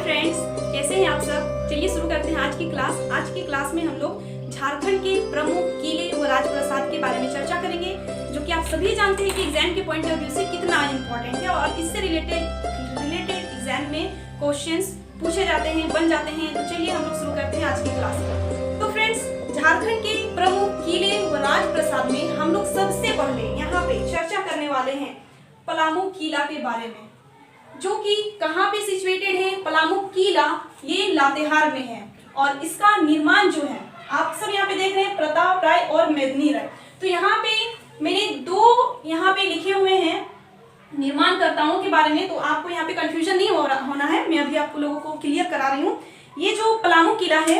Friends, कैसे हैं आप सब। चलिए शुरू करते हैं आज की क्लास। आज की क्लास में हम लोग झारखंड के प्रमुख किले व राजप्रासाद के बारे में चर्चा करेंगे, जो कि आप सभी जानते हैं कि एग्जाम के पॉइंट ऑफ व्यू से कितना इम्पोर्टेंट है और इससे रिलेटेड एग्जाम में क्वेश्चंस पूछे जाते हैं, बन जाते हैं। तो चलिए हम लोग शुरू करते हैं आज की क्लास। तो फ्रेंड्स, झारखंड के प्रमुख किले व राजप्रासाद में हम लोग सबसे पहले यहाँ पे चर्चा करने वाले हैं पलामू किला के बारे में, जो कि कहाँ पे सिचुएटेड है। पलामू किला ये लातेहार में है और इसका निर्माण जो है आप सब यहाँ पे देख रहे हैं, प्रताप राय और मेदिनी राय। तो यहाँ पे मैंने दो यहाँ पे लिखे हुए हैं निर्माणकर्ताओं के बारे में, तो आपको यहाँ पे कंफ्यूजन नहीं होना है। मैं अभी आप लोगों को क्लियर करा रही हूँ। ये जो पलामू किला है,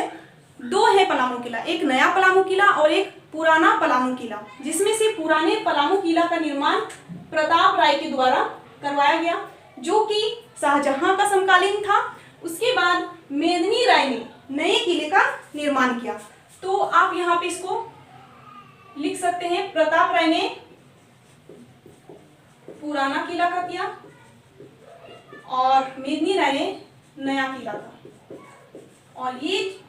दो है पलामू किला, एक नया पलामू किला और एक पुराना पलामू किला, जिसमें से पुराने पलामू किला का निर्माण प्रताप राय के द्वारा करवाया गया, जो कि शाहजहां का समकालीन था। उसके बाद मेदिनी राय ने नए किले का निर्माण किया। तो आप यहाँ पे इसको लिख सकते हैं, प्रताप राय ने पुराना किला का किया और मेदिनी राय ने नया किला का। और ये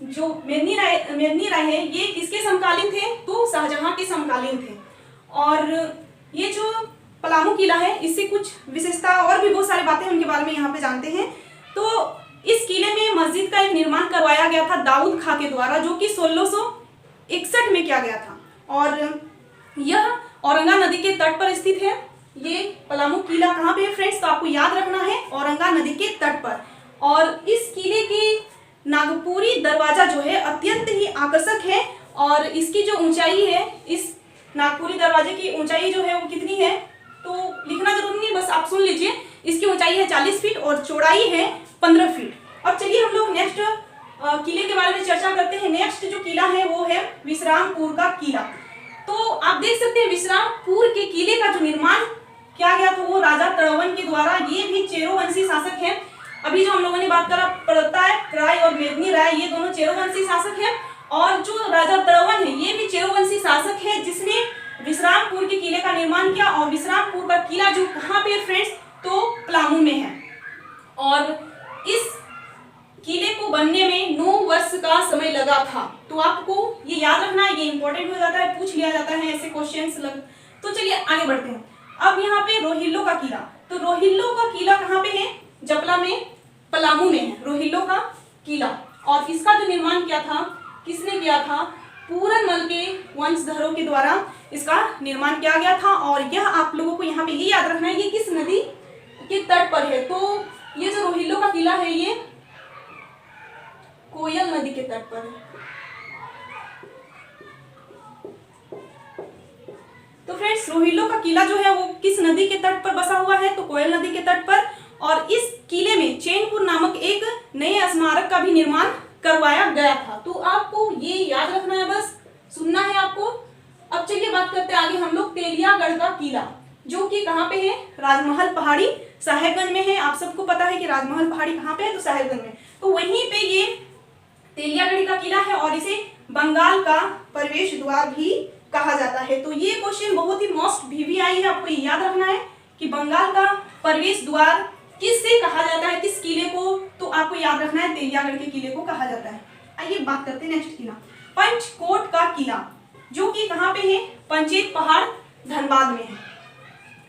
जो मेदिनी राय है, ये किसके समकालीन थे? तो शाहजहां के समकालीन थे। और ये जो पलामू किला है, इससे कुछ विशेषता और भी बहुत सारी बातें उनके बारे में यहाँ पे जानते हैं। तो इस किले में मस्जिद का एक निर्माण करवाया गया था दाऊद खां के द्वारा, जो कि 1661 में किया गया था। और यह औरंगा नदी के तट पर स्थित है। ये पलामू किला कहाँ पे है फ्रेंड्स? तो आपको याद रखना है, औरंगा नदी के तट पर। और इस किले की नागपुरी दरवाजा जो है अत्यंत ही आकर्षक है। और इसकी जो ऊंचाई है, इस नागपुरी दरवाजे की ऊंचाई जो है वो कितनी है, तो लिखना जरूरी नहीं, बस आप सुन लीजिए। इसकी ऊंचाई है 40 फीट और चौड़ाई है 15 फीट। अब चलिए हम लोग नेक्स्ट किले के बारे में चर्चा करते हैं। नेक्स्ट जो किला है वो है विश्रामपुर का किला। तो आप देख सकते हैं विश्रामपुर के किले का जो निर्माण किया गया था वो राजा तड़वन के द्वारा। ये भी चेरोवंशी शासक है। अभी जो हम लोगों ने बात करा, प्रताप राय और मेदिनी राय, ये दोनों चेरोवंशी शासक है। और जो राजा तड़वन है, ये भी चेरोवंशी शासक है, जिसने विश्रामपुर के किले का निर्माण किया। और विश्रामपुर का किला जो कहाँ पे है फ्रेंड्स? तो पलामू में है। और इस किले को बनने में 9 वर्ष का समय लगा था। तो आपको ये याद रखना है, ये इंपॉर्टेंट हो जाता है, पूछ लिया जाता है ऐसे क्वेश्चंस लग। तो चलिए आगे बढ़ते हैं। अब यहाँ पे रोहिल्लो का किला। तो रोहिल्लो का किला कहाँ पे है? जपला में, पलामू में है रोहिल्लो का किला। और इसका जो निर्माण किया था, किसने किया था? पूरनमल के वंशधरों के द्वारा इसका निर्माण किया गया था। और यह आप लोगों को यहाँ पे ये याद रखना है, ये किस नदी के तट पर है? तो ये जो रोहिल्लो का किला है, ये कोयल नदी के तट पर है। तो फ्रेंड्स, रोहिल्लो का किला जो है वो किस नदी के तट पर बसा हुआ है? तो कोयल नदी के तट पर। और इस किले में चैनपुर नामक एक नए स्मारक का भी निर्माण करवाया गया था। तो आपको ये याद रखना है, बस सुनना है आपको। अब चलिए बात करते हैं आगे हम लोग तेलियागढ़ का किला, जो कि कहाँ पे है? राजमहल पहाड़ी साहेबगंज में है। आप सबको पता है कि राजमहल पहाड़ी कहाँ पे है? तो साहेबगंज में। तो वहीं पे ये तेलियागढ़ का किला है और इसे बंगाल का प्रवेश द्वार भी कहा जाता है। तो ये क्वेश्चन बहुत ही मोस्ट VVI है, आपको याद रखना है कि बंगाल का प्रवेश द्वार किससे कहा जाता है, किस किले को? तो आपको याद रखना है तेलियागढ़ के किले को कहा जाता है। आइए बात करते हैं नेक्स्ट किला, पंचकोट का किला, जो कि कहाँ पे है? पंचेत पहाड़ धनबाद में है।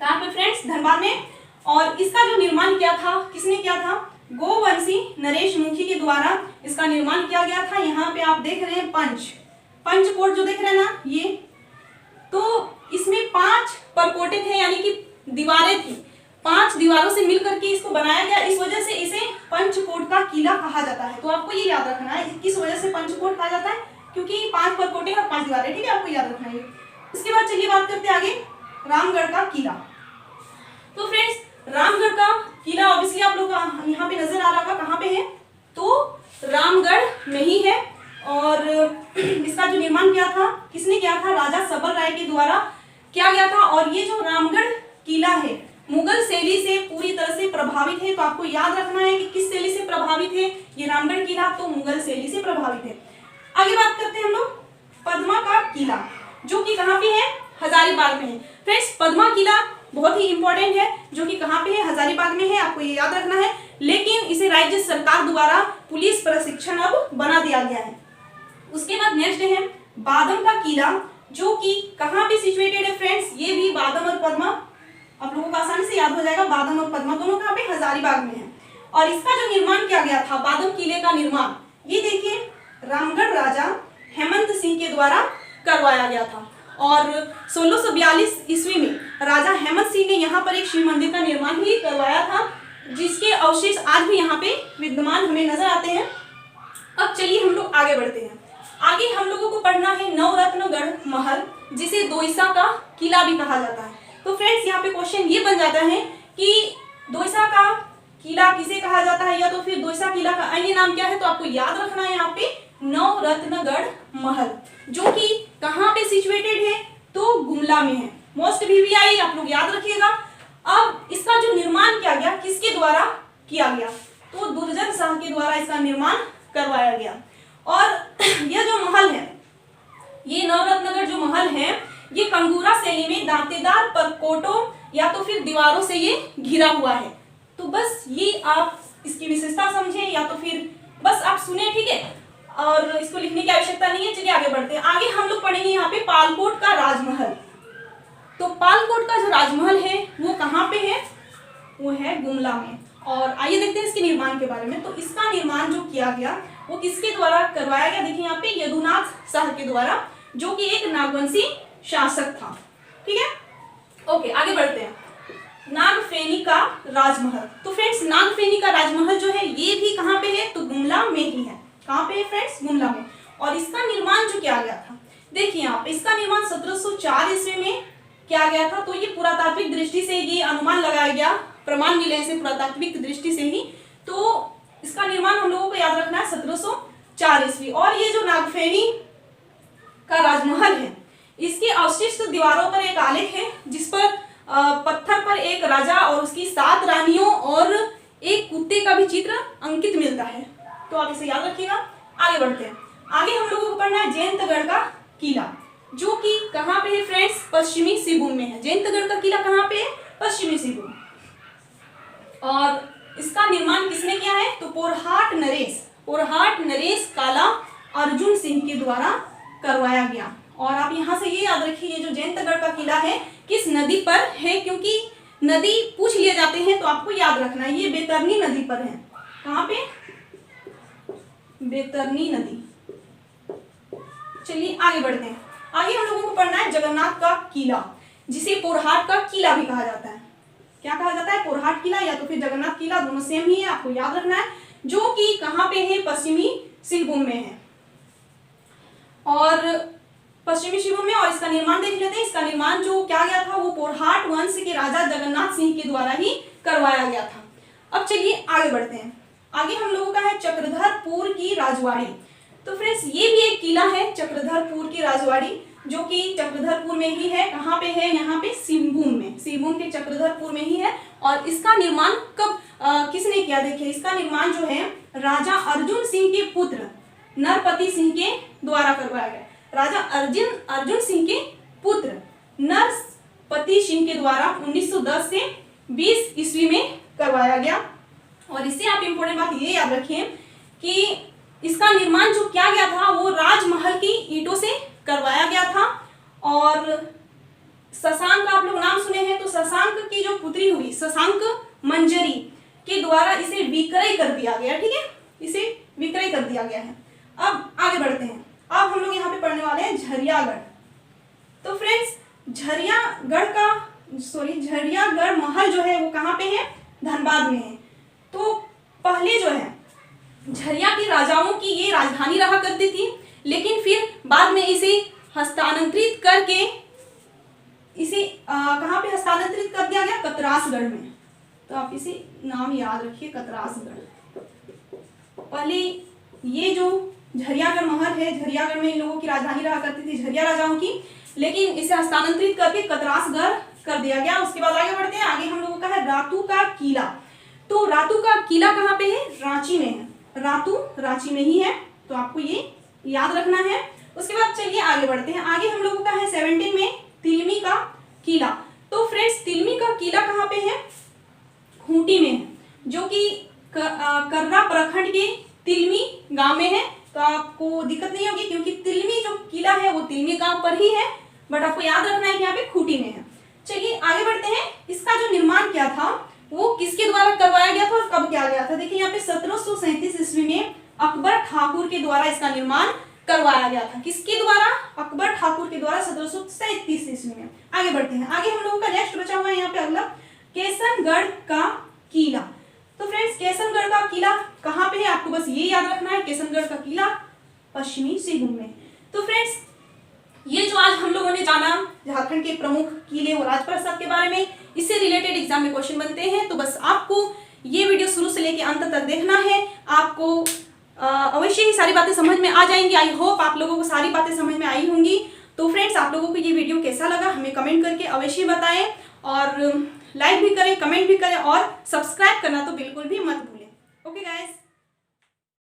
कहाँ पे फ्रेंड्स? धनबाद में। और इसका जो निर्माण किया था, किसने किया था? गोवंशी नरेश मुखी के द्वारा इसका निर्माण किया गया था। यहाँ पे आप देख रहे हैं पंचकोट जो देख रहे हैं ना, ये तो इसमें 5 परकोटे थे, यानी कि दीवारें थी। 5 दीवारों से मिलकर के इसको बनाया गया। इस वजह से इसे पंचकोट का किला कहा जाता है। तो आपको ये याद रखना है किस वजह से पंचकोट कहा जाता है, क्योंकि 5 परकोटे और 5 दीवारें। ठीक है, आपको याद रखना है। इसके बाद चलिए बात करते हैं आगे रामगढ़ का किला। तो फ्रेंड्स, रामगढ़ का किला ऑब्वियसली आप लोग यहाँ पे नजर आ रहा होगा, कहाँ पे है? तो रामगढ़ में ही है। और इसका जो निर्माण किया था, किसने किया था? राजा सबल राय के द्वारा किया गया था। और ये जो रामगढ़ किला है मुगल शैली से पूरी तरह से प्रभावित है। तो आपको याद रखना है कि किस शैली से प्रभावित है ये रामगढ़ किला? तो मुगल शैली से प्रभावित है। आगे बात करते हैं हम लोग पद्मा का किला, जो कि कहाँ पे है? हजारीबाग में है। फ्रेंड्स, पद्मा किला बहुत ही इंपॉर्टेंट है, जो कि कहाँ पे है? हजारीबाग में है। आपको ये याद रखना है। लेकिन इसे राज्य सरकार द्वारा पुलिस प्रशिक्षण अब बना दिया गया है। उसके बाद नेक्स्ट है बादम का किला, जो कि कहाँ पे सिचुएटेड है फ्रेंड्स, ये भी बादम और पद्मा, आप लोगों को आसानी से याद हो जाएगा। बादम और पद्मा दोनों कहाँ पे, हजारीबाग में है। और इसका जो निर्माण किया गया था, बादम किले का निर्माण, ये देखिए रामगढ़ राजा हेमंत सिंह के द्वारा करवाया गया था। और 1642 ईस्वी में राजा हेमंत सिंह ने यहाँ पर एक शिव मंदिर का निर्माण भी करवाया था, जिसके अवशेष आज भी यहाँ पे विद्यमान हमें नजर आते हैं। अब चलिए हम लोग आगे बढ़ते हैं। आगे हम लोगों को पढ़ना है नवरत्नगढ़ महल, जिसे दोईसा का किला भी कहा जाता है। तो फ्रेंड्स यहाँ पे क्वेश्चन ये बन जाता है कि दोईसा का किला किसे कहा जाता है, या तो फिर दोईसा किला का अन्य नाम क्या है। तो आपको याद रखना है यहाँ पे नवरत्नगढ़ महल, जो कि कहाँ पे सिचुएटेड है, तो गुमला में है। मोस्ट VVI आप लोग याद रखिएगा। अब इसका जो निर्माण किया गया, किसके द्वारा किया गया, तो दुर्जन शाह के द्वारा इसका निर्माण करवाया गया। और यह जो महल है, ये नवरत्नगढ़ जो महल है, ये कंगूरा शैली में दांतेदार परकोटों या तो फिर दीवारों से ये घिरा हुआ है। तो बस ये आप इसकी विशेषता समझें, या तो फिर बस आप सुने, ठीक है, और इसको लिखने की आवश्यकता नहीं है। चलिए आगे बढ़ते हैं। आगे हम लोग पढ़ेंगे यहाँ पे पालकोट का राजमहल। तो पालकोट का जो राजमहल है वो कहाँ पे है, वो है गुमला में। और आइए देखते हैं इसके निर्माण के बारे में। तो इसका निर्माण जो किया गया वो किसके द्वारा करवाया गया, देखिए यहाँ पे यदुनाथ शाह के द्वारा, जो कि एक नागवंशी शासक था। ठीक है, ओके आगे बढ़ते हैं। नागफेनी का राजमहल। तो फ्रेंड्स नागफेनी का राजमहल जो है ये भी कहाँ पे है, तो गुमला में ही है। कहाँ पे है फ्रेंड्स, गुमला में। और इसका निर्माण जो किया गया था, देखिए यहाँ पे इसका निर्माण 1704 ईस्वी में किया गया था। तो ये पुरातात्विक दृष्टि से ये अनुमान लगाया गया, प्रमाण मिले से पुरातात्विक दृष्टि से ही। तो इसका निर्माण हम लोगों को याद रखना है 1704 ईस्वी। और ये जो नागफेनी का राजमहल है, इसके अवशिष्ट दीवारों पर एक आलेख है, जिस पर पत्थर पर एक राजा और उसकी 7 रानियों और एक कुत्ते का भी चित्र अंकित मिलता है। तो आप इसे याद रखिएगा। आगे बढ़ते हैं। आगे हम लोगों को पढ़ना है जयंतगढ़ का किला, जो कि कहाँ पे है फ्रेंड्स, पश्चिमी सिंहभूम में है। जयंतगढ़ का किला कहाँ पे है, पश्चिमी सिंहभूम। और इसका निर्माण किसने किया है, तो पोरहाट नरेश काला अर्जुन सिंह के द्वारा करवाया गया। और आप यहाँ से ये याद रखिए, ये जो जयंतगढ़ का किला है किस नदी पर है, क्योंकि नदी पूछ लिए जाते हैं तो आपको याद रखना है, ये बैतरनी नदी पर है। कहाँ पे, बैतरनी नदी। चलिए आगे बढ़ते हैं। आगे हम लोगों को पढ़ना है जगन्नाथ का किला, जिसे पोरहाट का किला भी कहा जाता है। क्या कहा जाता है, पोरहाट किला या तो फिर जगन्नाथ किला, दोनों सेम ही है, आपको याद रखना है। जो कि कहाँ पे है, पश्चिमी सिंहभूम में है। और पश्चिमी सिंहभूम में, और इसका निर्माण देख लेते हैं। इसका निर्माण जो किया गया था वो पोरहाट वंश के राजा जगन्नाथ सिंह के द्वारा ही करवाया गया था। अब चलिए आगे बढ़ते हैं। आगे हम लोगों का है चक्रधरपुर की राजवाड़ी। तो फ्रेंड्स ये भी एक किला है, चक्रधरपुर की राजवाड़ी, जो कि चक्रधरपुर में ही है। कहाँ पे है, यहाँ पे सिंहभूम में, सिंहभूम के चक्रधरपुर में ही है। और इसका निर्माण कब किसने किया, देखिए इसका निर्माण जो है राजा अर्जुन सिंह के पुत्र नरपति सिंह के द्वारा करवाया गया। राजा अर्जुन सिंह के पुत्र नरपति सिंह के द्वारा 1910 से 20 ईस्वी में करवाया गया। और इससे आप इंपोर्टेंट बात ये याद रखिए कि इसका निर्माण जो किया गया था वो राजमहल की ईंटों से करवाया गया था। और शशांक, आप लोग नाम सुने हैं, तो शशांक की जो पुत्री हुई शशांक मंजरी के द्वारा इसे विक्रय कर दिया गया। ठीक है, इसे विक्रय कर दिया गया है। अब आगे बढ़ते हैं। अब हम लोग यहाँ पे पढ़ने वाले हैं झरियागढ़। तो फ्रेंड्स झरियागढ़ महल जो है वो कहाँ पे है, धनबाद में है। तो पहले जो है झरिया के राजाओं की ये राजधानी रहा करती थी, लेकिन फिर बाद में इसे हस्तांतरित करके इसे कहाँ पे हस्तांतरित कर दिया गया, कतरासगढ़ में। तो आप इसे नाम याद रखिए, कतरासगढ़। पहले ये जो झरियागढ़ महल है, झरियागढ़ में इन लोगों की राजधानी रहा करती थी, झरिया राजाओं की, लेकिन इसे हस्तांतरित करके कतरासगढ़ कर दिया गया। उसके बाद आगे बढ़ते हैं। आगे हम लोगों का है रातू का किला। तो रातू का किला कहाँ पे है, रांची में है। रातू रांची में ही है, तो आपको ये याद रखना है। उसके बाद चलिए आगे बढ़ते हैं। आगे हम लोगों का है 17 में तिलमी का किला। तो फ्रेंड्स तिलमी का किला कहाँ पे है, खूंटी में है, जो कि कर्रा प्रखंड के तिलमी गांव में है। तो आपको दिक्कत नहीं होगी क्योंकि तिलमी जो किला है वो तिलमी गांव पर ही है, बट आपको याद रखना है कि यहाँ पे खूंटी में है। चलिए आगे बढ़ते हैं। इसका जो निर्माण किया था वो किसके द्वारा करवाया गया था और कब किया गया था? देखिए यहाँ पे 1737 ईस्वी में अकबर ठाकुर के द्वारा इसका निर्माण करवाया गया था। किसके द्वारा? अकबर ठाकुर के द्वारा 1737 ईस्वी में। आगे बढ़ते हैं। आगे हम लोगों का नेक्स्ट बचा हुआ है यहाँ पे अगला केसनगढ़ का किला। तो फ्रेंड्स केसनगढ़ का किला कहाँ पे है? आपको बस ये याद रखना है, केसनगढ़ का किला पश्चिमी सिंहभूम में। तो फ्रेंड्स ये जो आज हम लोगों ने जाना झारखंड के प्रमुख किले और राजप्रासाद के बारे में, इससे रिलेटेड एग्जाम में क्वेश्चन बनते हैं। तो बस आपको ये वीडियो शुरू से लेकर अंत तक देखना है। आपको अवश्य ही सारी बातें समझ में आ जाएंगी। आई होप आप लोगों को सारी बातें समझ में आई होंगी। तो फ्रेंड्स आप लोगों को ये वीडियो कैसा लगा हमें कमेंट करके अवश्य बताएं, और लाइक भी करें, कमेंट भी करें और सब्सक्राइब करना तो बिल्कुल भी मत भूलें।